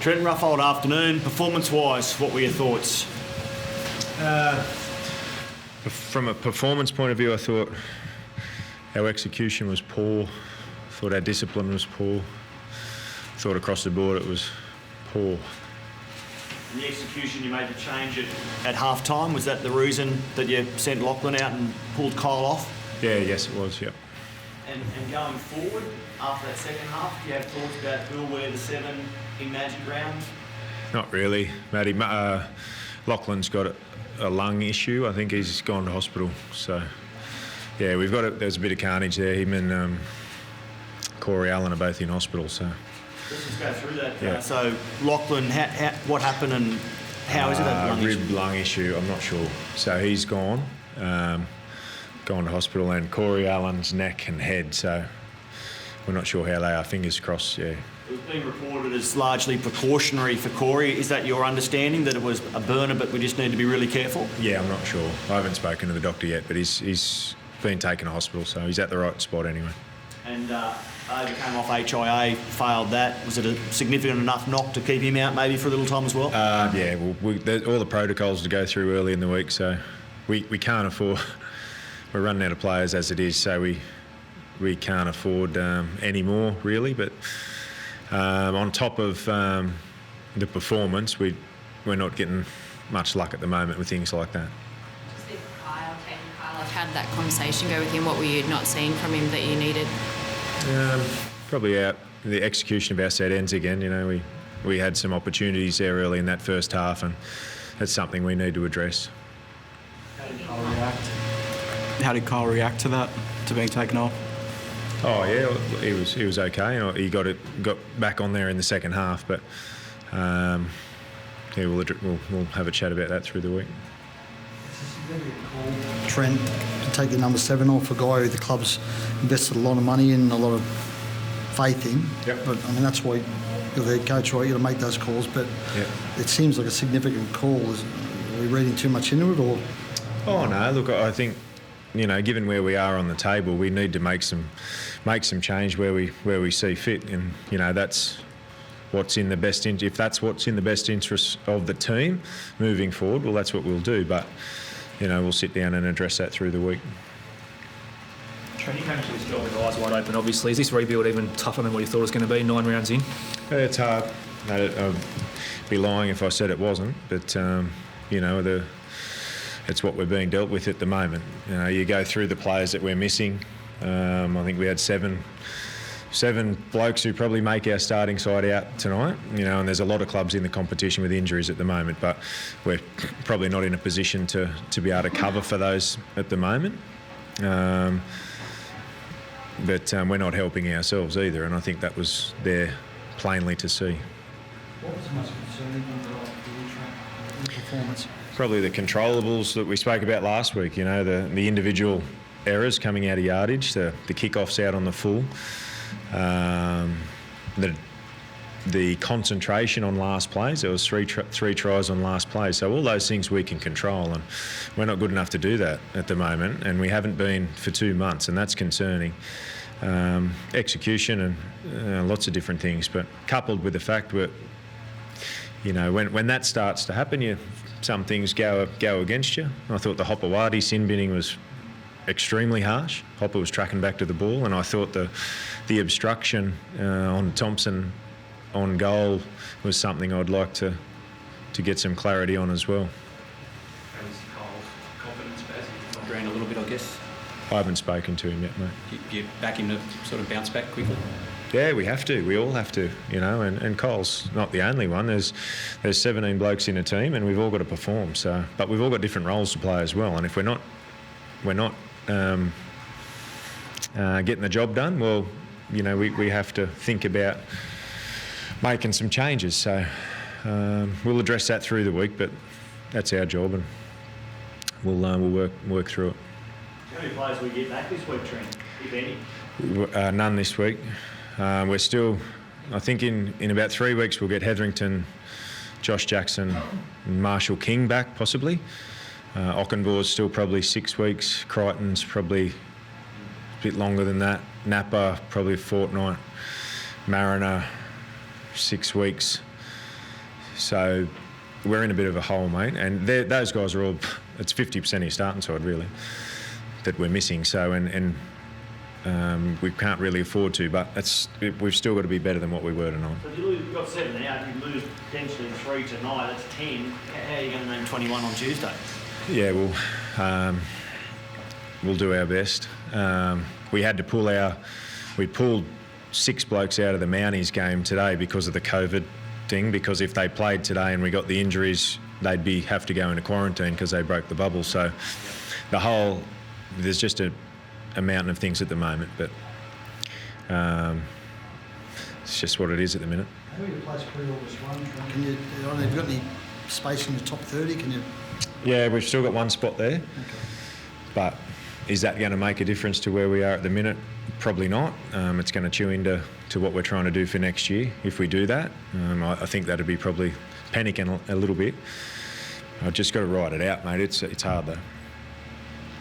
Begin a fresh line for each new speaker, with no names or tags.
Trent, rough old afternoon. Performance-wise, what were your thoughts?
From a performance point of view, I thought our execution was poor. Thought our discipline was poor. Thought across the board it was poor.
And the execution, you made the change at half-time. Was that the reason that you sent Lachlan out and pulled Kyle off?
Yeah, yes it was, yep.
And going forward, after that second half, do you have thoughts about who'll wear the 7 in Magic Round?
Not really, Matty. Lachlan's got a lung issue. I think he's gone to hospital. So, yeah, there's a bit of carnage there. Him and Corey Allen are both in hospital, so...
Let's just go through that.
Yeah.
So, Lachlan, what happened and how is it that lung issue?
Lung issue, I'm not sure. So he's gone to hospital, and Corey Allen's neck and head, so we're not sure how they are. Fingers crossed, yeah.
It was being reported as largely precautionary for Corey. Is that your understanding, that it was a burner but we just need to be really careful?
Yeah, I'm not sure. I haven't spoken to the doctor yet, but he's been taken to hospital, so he's at the right spot anyway.
And Over came off HIA, failed that. Was it a significant enough knock to keep him out maybe for a little time as well?
Yeah, well, all the protocols to go through early in the week, so we can't afford... We're running out of players as it is, so we can't afford any more, really. But on top of the performance, we're not getting much luck at the moment with things like that.
Just with Kyle, how did that conversation go with him? What were you not seeing from him that you needed?
Probably the execution of our set ends again. You know, we had some opportunities there early in that first half, and that's something we need to address.
How did Kyle react to that, to being taken off?
Oh yeah, he was okay. You know, he got back on there in the second half, but yeah, we'll have a chat about that through the week.
Trent to take the number 7 off, a guy who the club's invested a lot of money in, a lot of faith in.
Yep.
But I mean, that's why you're the head coach, right? You got to make those calls. But
yep.
It seems like a significant call. Are we reading too much into it, or?
Oh no, look, I think, you know, given where we are on the table, we need to make some change where we see fit, and you know that's what's in the best if that's what's in the best interest of the team moving forward. Well, that's what we'll do, but you know we'll sit down and address that through the week.
Trent, you came into this job with eyes wide open. Obviously, is this rebuild even tougher than what you thought it was going to be? 9 rounds in.
It's hard. I'd be lying if I said it wasn't, but you know it's what we're being dealt with at the moment. You know, you go through the players that we're missing. I think we had seven blokes who probably make our starting side out tonight. You know, and there's a lot of clubs in the competition with injuries at the moment, but we're probably not in a position to be able to cover for those at the moment. But we're not helping ourselves either, and I think that was there plainly to see.
What was the most concerning in the performance?
Probably the controllables that we spoke about last week, you know, the individual errors coming out of yardage, the kick-offs out on the full, the concentration on last plays. There was three tries on last play. So all those things we can control, and we're not good enough to do that at the moment, and we haven't been for 2 months, and that's concerning. Execution and lots of different things, but coupled with the fact that, you know, when that starts to happen, some things go against you. I thought the Hopewadi sin binning was extremely harsh. Hopper was tracking back to the ball, and I thought the obstruction on Thompson on goal was something I'd like to get some clarity on as well.
How is Kyle's confidence, Baz? Drained a little bit, I guess.
I haven't spoken to him yet, mate.
You back him to sort of bounce back quickly?
Yeah, we have to. We all have to, you know, and Kyle's not the only one. There's 17 blokes in a team, and we've all got to perform. So, but we've all got different roles to play as well. And if we're not getting the job done, well, you know, we have to think about making some changes. So we'll address that through the week, but that's our job, and we'll work through it.
How many players will we get back this week, Trent, if any?
None this week. We're still, I think in about 3 weeks we'll get Hetherington, Josh Jackson and Marshall King back, possibly. Ockenbor's still probably 6 weeks. Crichton's probably a bit longer than that. Napa, probably a fortnight. Mariner, 6 weeks. So we're in a bit of a hole, mate. And those guys are all, it's 50% of your starting side, really, that we're missing. So, and we can't really afford to, but we've still got to be better than what we were tonight.
So if you've got 7 out, you lose potentially 3 tonight, that's 10. How are you going to name 21 on Tuesday?
Yeah, we'll do our best. We had to we pulled 6 blokes out of the Mounties game today because of the COVID thing, because if they played today and we got the injuries, they'd have to go into quarantine because they broke the bubble. So there's just a mountain of things at the moment, but it's just what it is at the minute.
How are your place pre-August run? Have you got any space in the top 30? Can you?
Yeah, we've still got 1 spot there.
Okay.
But is that going to make a difference to where we are at the minute? Probably not. It's going to chew into what we're trying to do for next year if we do that. I think that'd be probably panicking a little bit. I've just got to ride it out, mate. It's hard though.